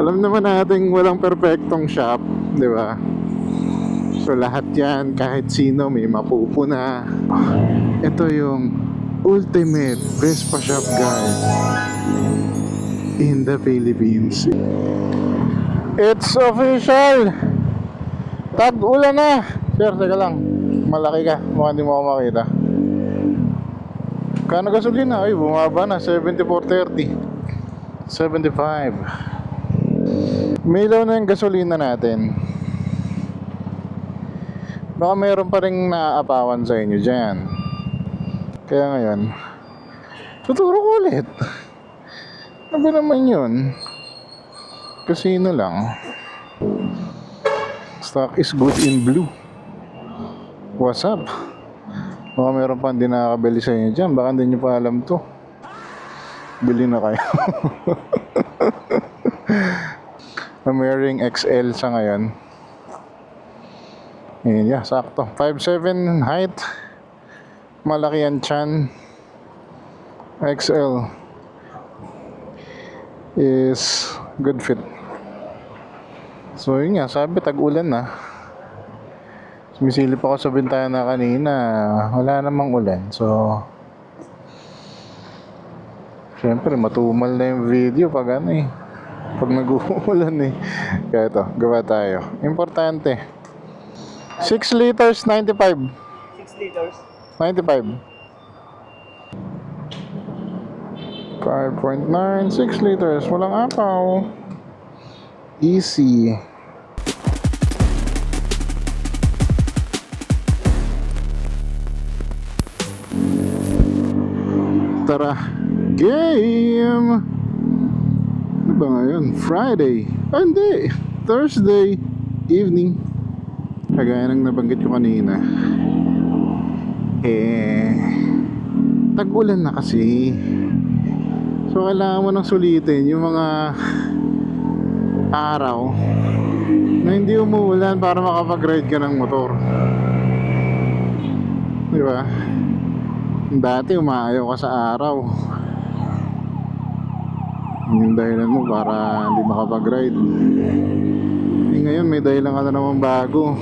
Alam naman natin walang perfectong shop, di ba? So lahat yan, kahit sino may mapupuna. Ito yung ultimate Vespa shop guide in the Philippines. It's official! Tag-ulan na! Sir, teka lang. Malaki ka. Mukhang hindi mo ako makita. Kano gasolina? Ay, bumaba na. 74.30. 75. May ilaw na yung gasolina natin. Baka mayroon pa rin naaapawan sa inyo dyan. Kaya ngayon, tuturo ko ulit. Ano ba naman yun? Casino lang. Stock is good in blue. What's up? Baka mayroon pa hindi nakakabili sa inyo dyan. Baka hindi nyo pa alam to. Bili na kayo. Wearing XL sa ngayon. Ayan, yeah, sakto. 5'7" height. Malaki ang tiyan. XL is good fit. So yun nga, sabi tag-ulan na. Sumisilip ako sa bintana kanina, wala namang ulan. So syempre matumal na yung video pag ano eh, pag nag-uulan eh. Kaya ito, gawa tayo. Importante. 6 liters, 95. 6 liters? 95. 5.9, 6 liters. Walang apaw. Easy. Tara, game! Ano ba ngayon? Friday? Ah, hindi. Thursday evening. Kagaya ng nabanggit ko kanina. Tag-ulan na kasi. So kailangan mo nang sulitin yung mga araw na hindi umuulan para makapag-ride ka ng motor. Di ba? Dati umaayaw ka sa araw. Yung dahilan mo para hindi makapag-ride. Ngayon may dahilan ka na naman bago.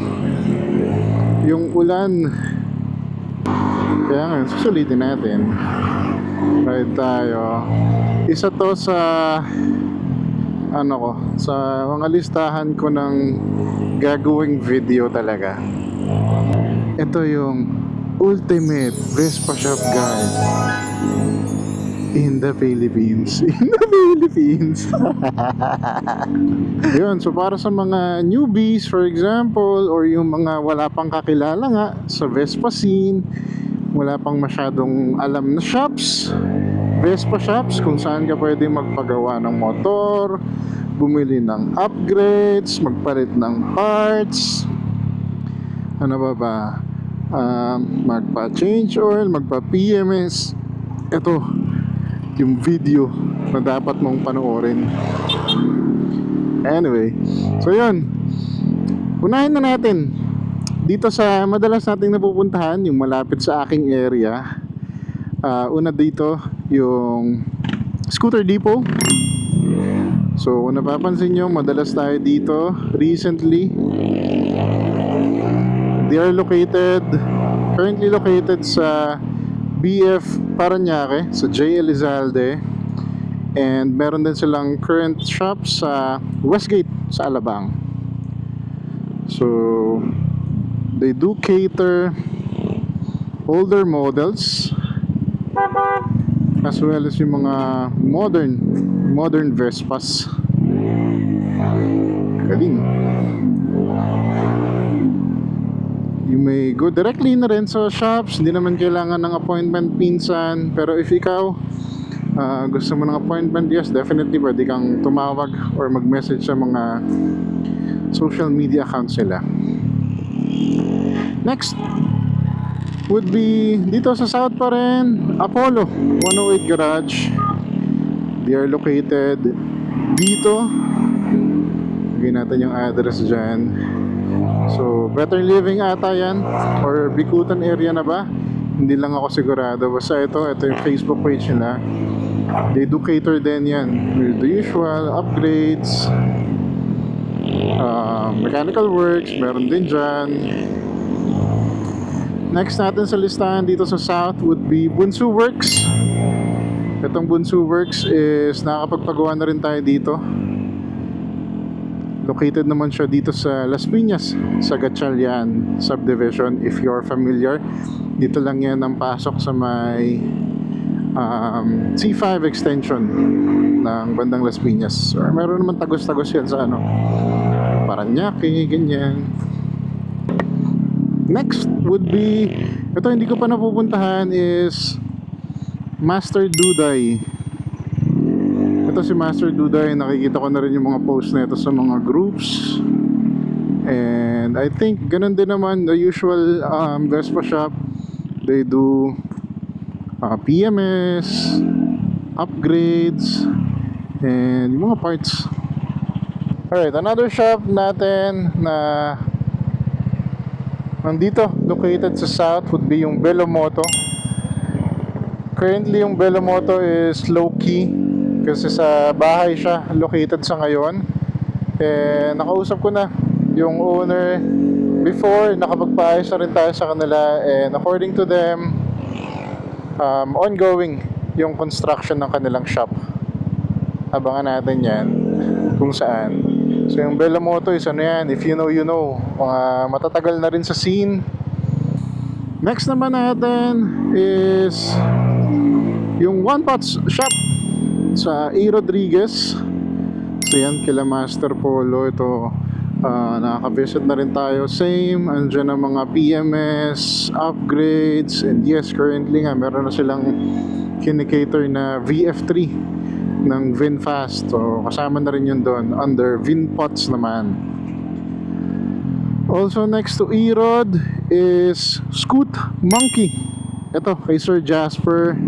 Yung ulan. Kaya ngayon susulitin natin. Ride tayo. Isa to sa sa mga listahan ko ng gagawing video talaga. Ito yung ultimate Vespa shop guide in the Philippines. In the Philippines. Yun, so para sa mga newbies for example, or yung mga wala pang kakilala nga sa Vespa scene, wala pang masyadong alam na shops, Vespa shops kung saan ka pwede magpagawa ng motor, bumili ng upgrades, magpalit ng parts, magpa-change oil, magpa-PMS. Ito yung video na dapat mong panoorin. Anyway, so yun, unahin na natin dito sa madalas nating napupuntahan, yung malapit sa aking area. Una dito yung scooter depot. So kung napapansin nyo, madalas tayo dito recently. They are currently located sa BF Parañaque, sa J. Elizalde. And meron din silang current shop sa Westgate, sa Alabang. So they do cater older models as well as yung mga modern Vespas. Galing. You may go directly na rin sa shops. Hindi naman kailangan ng appointment pinsan. Pero if ikaw gusto mo ng appointment, yes, definitely pwede kang tumawag or mag-message sa mga social media accounts nila. Next would be dito sa South pa rin, Apollo 108 Garage. They are located dito. Bigyan natin yung address dyan. So Better Living ata yan, or Bikutan area na ba? Hindi lang ako sigurado. Basta ito yung Facebook page nila. They do cater din yan with the usual upgrades, mechanical works, meron din dyan. Next natin sa listahan dito sa South would be Bunsu Works. Itong Bunsu Works is nakakapagpagawa na rin tayo dito. Located naman siya dito sa Las Piñas, sa Gatchalian subdivision. If you're familiar, dito lang yan ang pasok sa may C5 extension ng bandang Las Piñas. So, meron naman tagos-tagos yan sa Paranaque, ganyan. Next would be, ito hindi ko pa napupuntahan, is Master Duday. Ito si Master Duday, nakikita ko na rin yung mga post na ito sa mga groups. And I think ganun din naman the usual Vespa shop. They do PMS, upgrades, and yung mga parts. Alright, another shop natin na nandito, located sa South, would be yung Velomoto. Currently yung Velomoto is low-key kasi sa bahay siya located sa ngayon. Nakausap ko na yung owner before, nakapagpaayos na rin tayo sa kanila, and according to them, ongoing yung construction ng kanilang shop. Abangan natin yan kung saan. So yung Velomoto is yan, if you know, you know. Matatagal na rin sa scene. Next naman natin is yung One Pots shop sa A. Rodriguez. So yan, kila Master Polo. Ito, nakaka-visit na rin tayo. Same, andyan ang mga PMS, upgrades, and yes, currently nga meron na silang kinikater na VF3 ng VinFast. So kasama na rin yun doon under VinPots naman. Also next to E-Rod is Scoot Monkey. Ito kay Sir Jasper.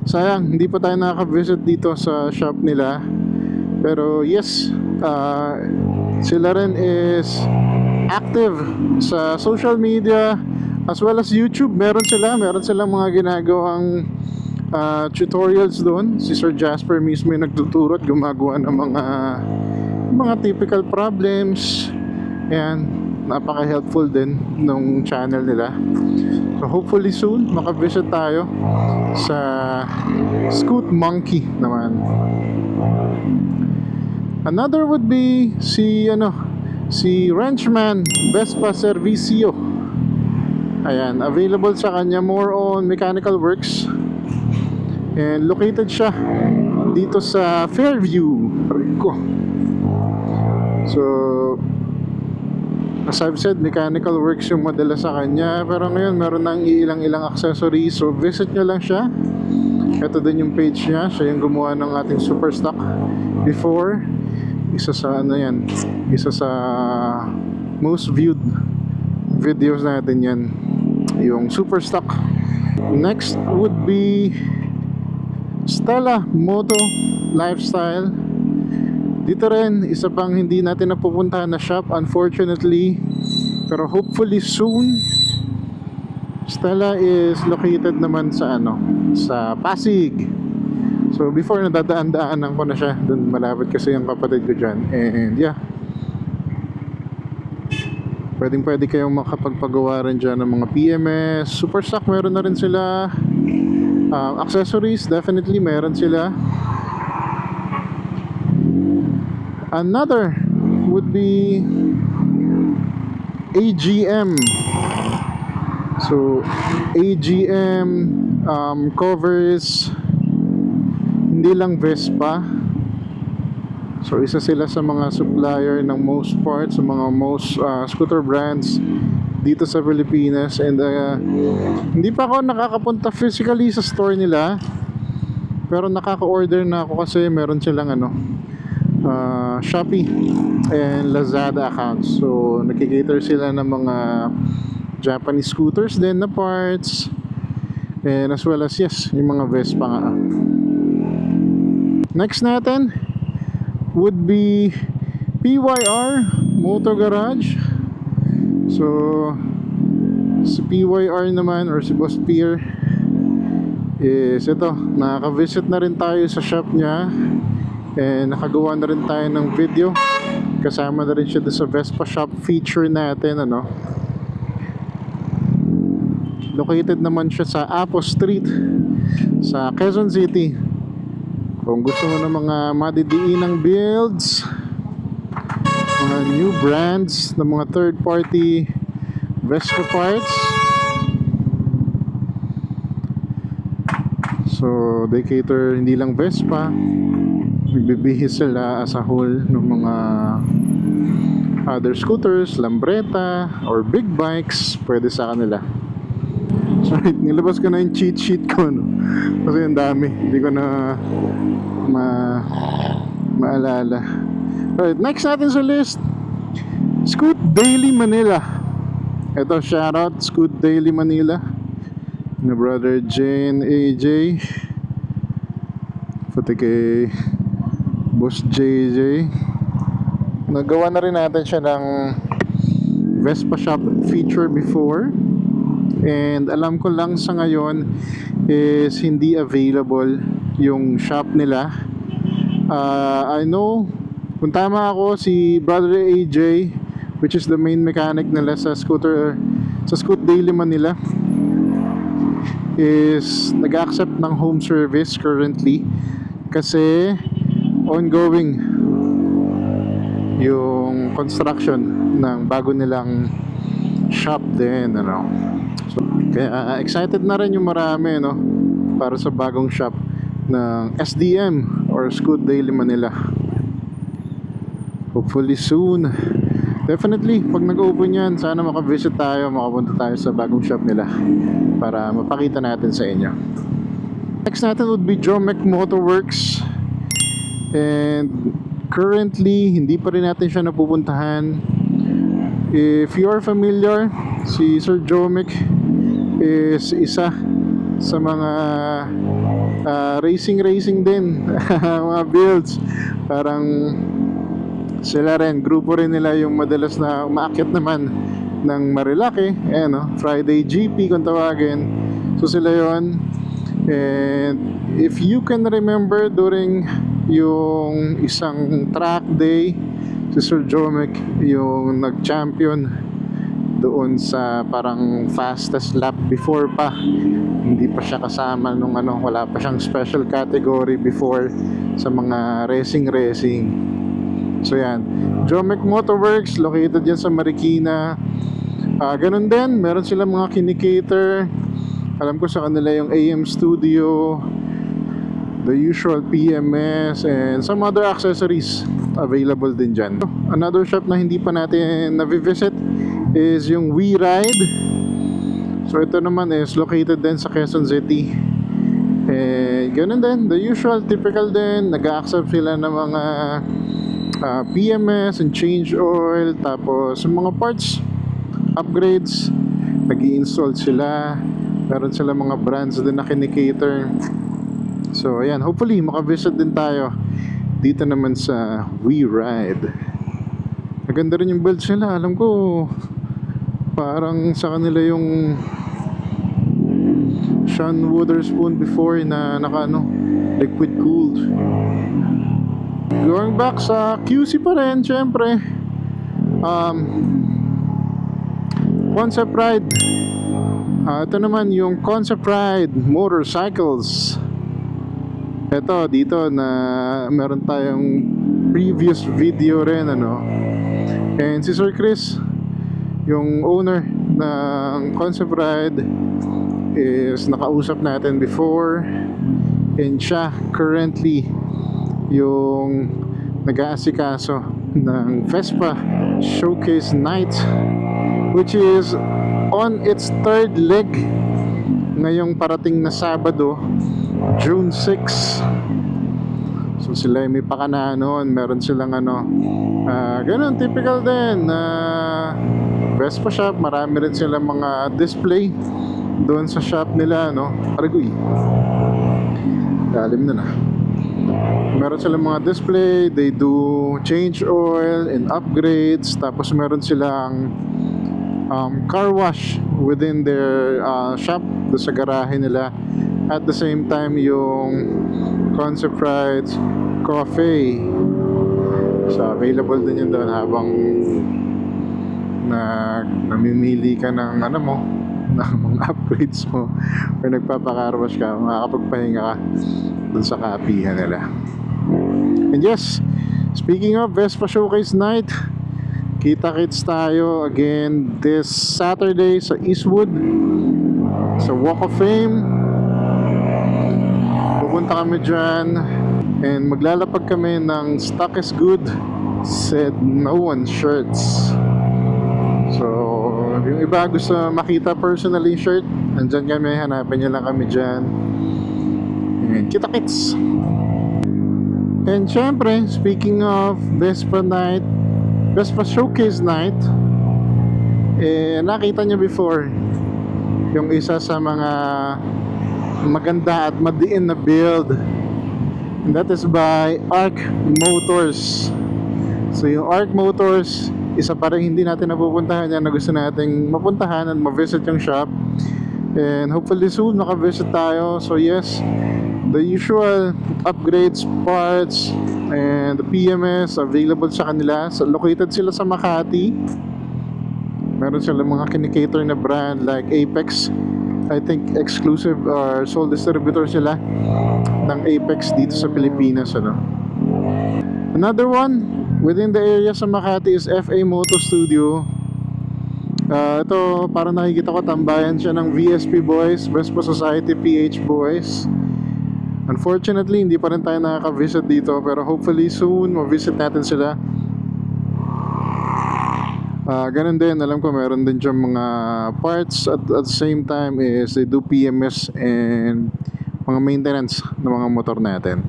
Sayang hindi pa tayo nakaka-visit dito sa shop nila, pero yes, sila rin is active sa social media as well as YouTube. Meron silang mga ginagawang tutorials doon. Si Sir Jasper mismo yung nagtuturo at gumagawa ng mga typical problems. Ayan, napaka-helpful din nung channel nila. So hopefully soon makavisit tayo sa Scoot Monkey naman. Another would be si Wrenchman Vespa Servicio. Ayan, available sa kanya more on mechanical works. And located siya dito sa Fairview. So as I've said, mechanical works yung madala sa kanya, pero ngayon meron nang ilang accessories. So visit nyo lang siya. Ito din yung page niya. Siya yung gumawa ng ating super stock before. Isa sa most viewed videos natin yan, yung super stock. Next would be Stella Moto Lifestyle. Dito rin, isa pang hindi natin napupuntahan na shop, unfortunately, pero hopefully soon. Stella is located naman sa sa Pasig. So before, nadadaan-daanan ko na siya doon, malapit kasi yung kapatid ko dyan. And yeah, pwede kayong makapagpagawa rin dyan ng mga PMS, super stock. Meron na rin sila accessories, definitely meron sila. Another would be AGM. So AGM covers hindi lang Vespa. So isa sila sa mga supplier ng most parts, sa mga most scooter brands dito sa Pilipinas. And hindi pa ako nakakapunta physically sa store nila, pero nakaka-order na ako kasi meron silang Shopee and Lazada accounts. So nakikater sila ng mga Japanese scooters din na parts, and as well as yes, yung mga Vespa nga. Next natin would be PYR Motor Garage. So si PYR naman, or si Boss Pierre, is ito, nakaka-visit na rin tayo sa shop niya, and nakagawa na rin tayo ng video. Kasama na rin siya doon sa Vespa shop feature natin, ano. Located naman siya sa Apo Street sa Quezon City. Kung gusto mo ng mga madidiinang builds, mga new brands ng mga third party Vespa parts, so they cater hindi lang Vespa, nagbibihis sila as a whole ng mga other scooters, lambretta or big bikes, pwede sa kanila. Sorry, nilabas ko na yung cheat sheet ko, no? Kasi ang dami, hindi ko na maalala. Alright, next natin sa list, Scoot Daily Manila. Ito, shoutout Scoot Daily Manila na brother Jane AJ, pati kay Boss JJ. Nagawa na rin natin siya ng Vespa shop feature before, and alam ko lang sa ngayon is hindi available yung shop nila. I know, kung tama ako, si brother AJ, which is the main mechanic nila sa scooter, sa Scoot Daily Manila, is nag-accept ng home service currently kasi ongoing yung construction ng bago nilang shop din, ano. So, kaya excited na rin yung marami, no, para sa bagong shop ng SDM or Scoot Daily Manila. Hopefully soon. Definitely, pag nag-open yan, sana makavisit tayo, makapunta tayo sa bagong shop nila para mapakita natin sa inyo. Next natin would be Jomek Motorworks, and currently hindi pa rin natin siya napupuntahan. If you are familiar, si Sir Jomek is isa sa mga racing din mga builds. Parang sila rin, grupo rin nila yung madalas na umaakyat naman ng Marilaki, no? Friday GP kung tawagin. So sila yon. And if you can remember, during yung isang track day, si Sir Jomek yung nag-champion doon sa parang fastest lap before pa. Hindi pa siya kasama nung ano, wala pa siyang special category before sa mga racing. So yan, Jomek Motorworks, located yan sa Marikina. Ganun din, meron silang mga kinikater. Alam ko sa kanila yung AM Studio, the usual PMS, and some other accessories available din dyan. Another shop na hindi pa natin na-visit is yung We Ride. So ito naman is located din sa Quezon City. Ganun din, the usual, typical din. Nag-accept sila ng mga PMS and change oil, tapos yung mga parts upgrades, nag-i-install sila. Meron sila mga brands din na kinikater. So ayan, hopefully makavisit din tayo dito naman sa We Ride. Maganda rin yung build sila. Alam ko parang sa kanila yung Sean Wotherspoon before na liquid cooled. Going back sa QC pa rin, syempre, Concept Ride. Ito naman yung Concept Ride Motorcycles. Ito, dito na meron tayong previous video rin, ano. And si Sir Chris, yung owner ng Concept Ride, is nakausap natin before, and siya currently yung nag-aasikaso ng Vespa Showcase Night, which is on its third leg ngayong parating na Sabado, June 6. So sila may pakana noon, meron silang ganun, typical din Vespa shop. Marami rin silang mga display doon sa shop nila, no? Aragoy, lalim na. Meron silang mga display, they do change oil and upgrades, tapos meron silang car wash within their shop, doon sa garahe nila. At the same time, yung Concept Rides Coffee. So, available din yun doon habang namimili ka ng ano mo, ng mga upgrades mo or nagpapakarwash ka, makakapagpahinga ka dun sa kapihan nila. And yes, speaking of Vespa Showcase Night, kita-kits tayo again this Saturday sa Eastwood sa Walk of Fame. Pupunta kami dyan and maglalapag kami ng Stock is Good Said No One shirts. So, yung iba gusto makita personally shirt, nandyan kami, hanapin nyo lang kami dyan. And kita-kits. And syempre, speaking of Vespa Night, Vespa Showcase Night, nakita nyo before yung isa sa mga maganda at madiin na build, and that is by Arc Motors. So yung Arc Motors, isa pa rin hindi natin napupuntahan yan na gusto nating mapuntahan at ma-visit yung shop, and hopefully soon maka-visit tayo. So yes, the usual upgrades, parts, and the PMS available sa kanila. So located sila sa Makati. Meron sila mga kinikater na brand like Apex. I think exclusive or sole distributor sila ng Apex dito sa Pilipinas, ano. Another one within the area sa Makati is FA Moto Studio. Ito parang nakikita ko tambayan siya ng VSP Boys, Vespa Society PH Boys. Unfortunately, hindi pa rin tayo nakaka-visit dito, pero hopefully soon ma-visit natin sila. Ganun din, alam ko meron din dyan mga parts at the same time is they do PMS and mga maintenance ng mga motor natin.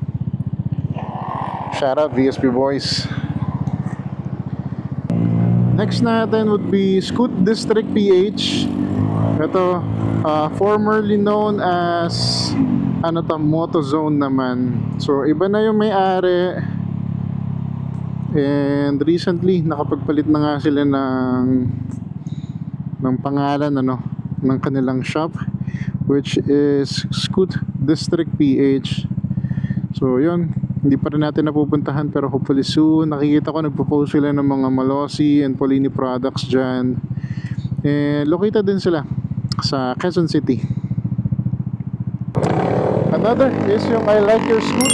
Shout out VSP Boys. Next natin would be Scoot District PH. Ito, formerly known as Motozone naman. So iba na yung may-ari. And recently nakapagpalit na nga sila ng pangalan ng kanilang shop, which is Scoot District PH. So yun, hindi pa rin natin napupuntahan, pero hopefully soon. Nakikita ko nagpo-post sila ng mga Malossi and Polini products dyan, and located din sila sa Quezon City. Another is yung I Like Your Scoot.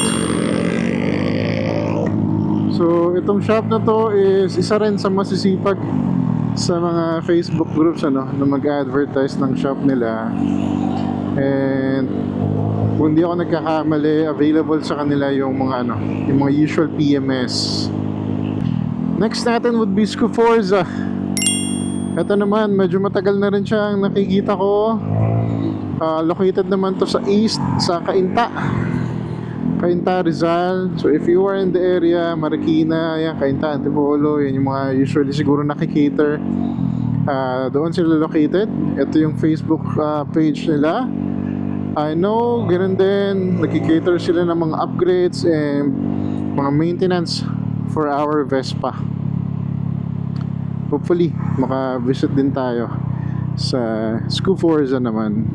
So itong shop na to is isa rin sa masisipag sa mga Facebook groups na mag-advertise ng shop nila. And kung di ako nagkakamali, available sa kanila yung mga yung mga usual PMS. Next natin would be Scuforza. Ito naman, medyo matagal na rin siyang nakikita ko. Located naman to sa East, sa Cainta, Rizal. So if you are in the area, Marikina, yan, Cainta, Antipolo, yan yung mga usually siguro nakikater. Doon sila located. Ito yung Facebook page nila. I know, ganoon din, nakikater sila ng mga upgrades and mga maintenance for our Vespa. Hopefully, maka-visit din tayo sa Scuforza naman.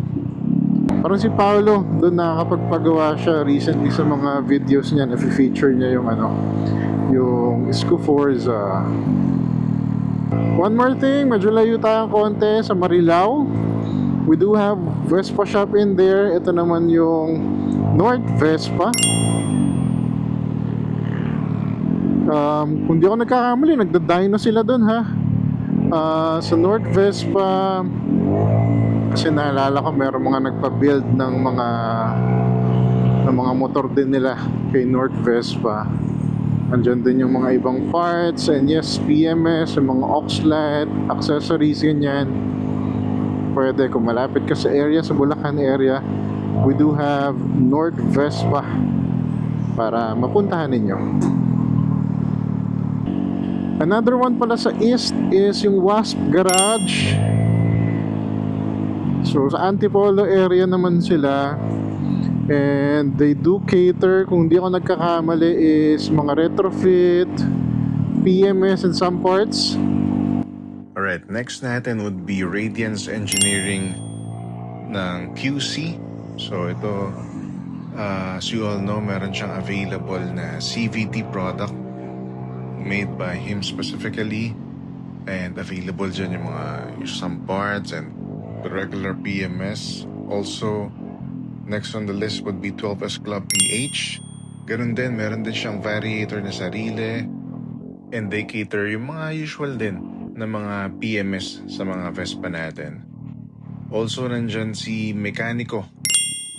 Parang si Paolo, doon nakakapagpagawa siya recently sa mga videos niya, na-feature niya yung yung Scuforza. One more thing, medyo layo tayong konti sa Marilao. We do have Vespa shop in there. Ito naman yung North Vespa. Kung di ako nagkakamali, nagda-dyno sila doon, ha. Sa North Vespa, kasi naalala ko meron mga nagpa-build ng mga motor din nila kay North Vespa. Andyan din yung mga ibang parts, and yes, PMS, yung mga Oxlight, accessories, ganyan. Pwede kung malapit ka sa area, sa Bulacan area, we do have North Vespa para mapuntahan ninyo. Another one pala sa East is yung Wasp Garage. So sa Antipolo area naman sila, and they do cater, kung di ako nagkakamali, is mga retrofit, PMS, and some parts. Alright, next natin would be Radiance Engineering ng QC. So ito, as you all know, meron siyang available na CVT product made by him specifically, and available dyan yung mga some parts and the regular PMS. Also, next on the list would be 12S Club PH. Ganun din, meron din siyang variator na sarili, and they cater yung mga usual din na mga PMS sa mga Vespa natin. Also, nandyan si Mekaniko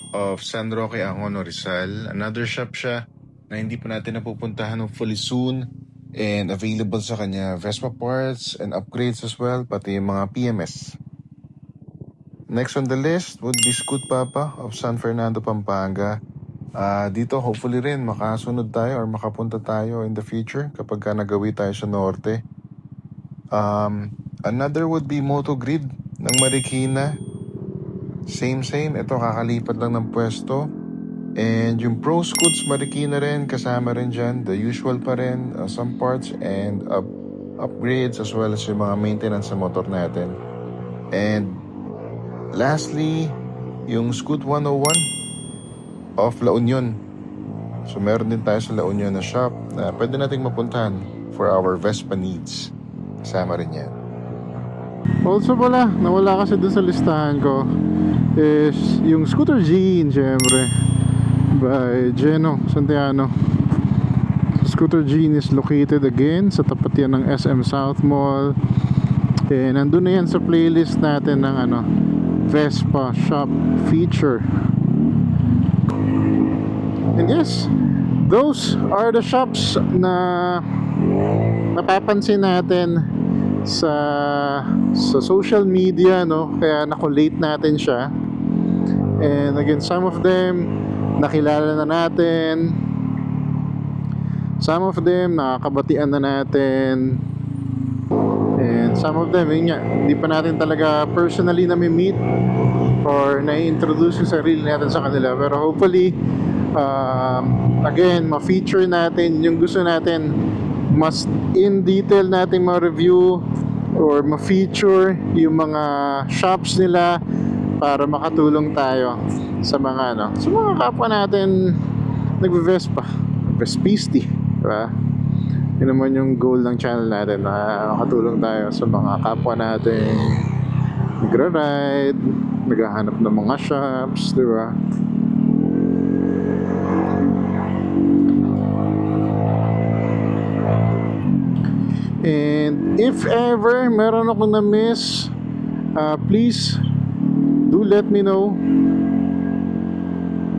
of San Roque, Angono, Rizal. Another shop siya na hindi pa natin napupuntahan hopefully soon, and available sa kanya Vespa parts and upgrades as well, pati yung mga PMS. Next on the list would be Scoot Papa of San Fernando, Pampanga. Dito hopefully rin makasunod tayo or makapunta tayo in the future kapag ka nagawi tayo sa norte. Another would be Motogrid ng Marikina. Same. Ito kakalipat lang ng pwesto. And yung Pro Scoots Marikina rin, kasama rin dyan. The usual pa rin, some parts and upgrades as well as yung mga maintenance sa motor natin. And lastly, yung Scoot 101 of La Union. So meron din tayo sa La Union na shop na pwede nating mapuntahan for our Vespa needs. Kasama rin yan. Also pala, nawala kasi dun sa listahan ko is yung Scooter Gene, syempre, by Geno Santiano. Scooter Gene is located again sa tapat yan ng SM South Mall. Nandun na yan sa playlist natin ng Vespa Shop feature. And yes, those are the shops na napapansin natin sa social media, no? Kaya nakolate natin siya. And again, some of them nakilala na natin, some of them nakakabatian na natin, and some of them, yun nga, hindi pa natin talaga personally na-meet or na-introduce yung sarili natin sa kanila. Pero hopefully, again, ma-feature natin yung gusto natin, mas in detail natin ma-review or ma-feature yung mga shops nila para makatulong tayo sa mga sa mga kapwa natin nagbe-Vespa, Vespisti, diba? Yun naman yung goal ng channel natin, na makatulong tayo sa mga kapwa natin nagra-ride, naghahanap ng mga shops, diba? And if ever meron akong na-miss, please do let me know.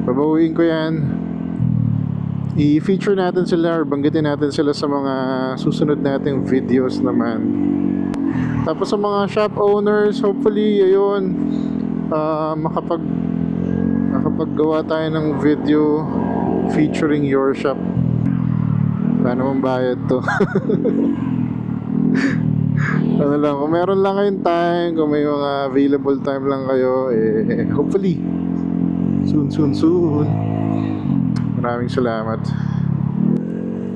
Babawiin ko yan. I-feature natin sila or banggitin natin sila sa mga susunod nating videos naman. Tapos sa mga shop owners, hopefully ayun, makapaggawa tayo ng video featuring your shop. Paano mong bayad to? Ano lang, kung meron lang kayong time, kung may mga available time lang kayo, hopefully soon. Maraming salamat.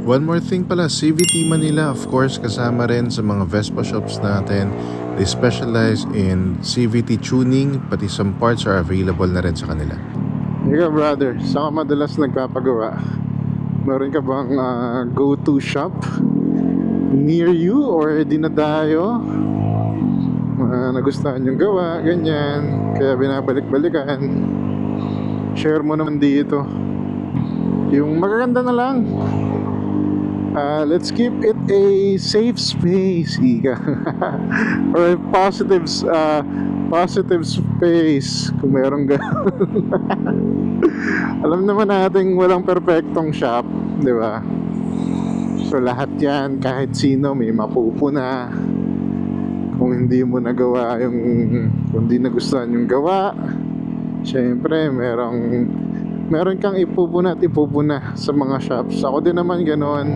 One more thing pala, CVT Manila, of course, kasama rin sa mga Vespa shops natin. They specialize in CVT tuning, pati some parts are available na rin sa kanila. Ikaw brother, saan ka madalas nagpapagawa? Meron ka bang go-to shop near you or dinadayo? Nagustuhan yung gawa, ganyan, kaya binabalik-balikan. Share mo naman dito. Yung magaganda na lang. Let's keep it a safe space, ika. Or a positive space kung merong gano'n. Alam naman natin walang perfectong shop, di ba? So lahat yan, kahit sino may mapupuna. Kung hindi mo nagawa kung hindi nagustuhan yung gawa, syempre meron kang ipupuna at ipupuna sa mga shops. Ako din naman ganoon.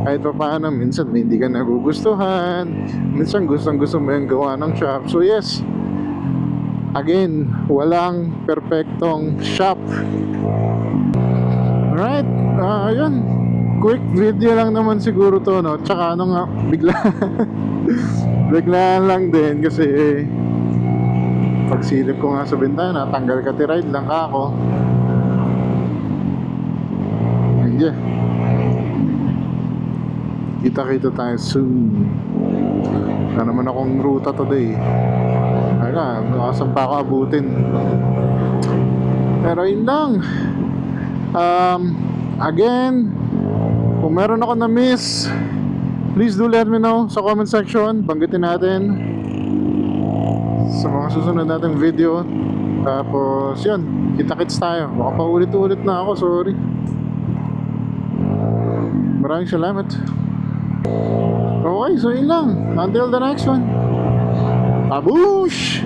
Kahit pa paano, minsan hindi ka nagugustuhan, minsan gusto mo yung gawa ng shop. So yes, again, walang perfectong shop. Alright, yun, quick video lang naman siguro to, no? Tsaka biglaan lang din kasi Pagsilip ko nga sa bintana, tanggal ka ride lang ka ako. Hindi. Kita-kita tayo soon. Wala naman akong ruta today. Wala, saan pa ako abutin. Pero yun lang. Again, kung meron ako na-miss, please do let me know sa comment section. Banggitin natin sa mga susunod nating video. Tapos yun, kita-kits tayo. Baka pa ulit-ulit na ako, sorry. Maraming salamat. Okay, so yun lang. Until the next one. Babush!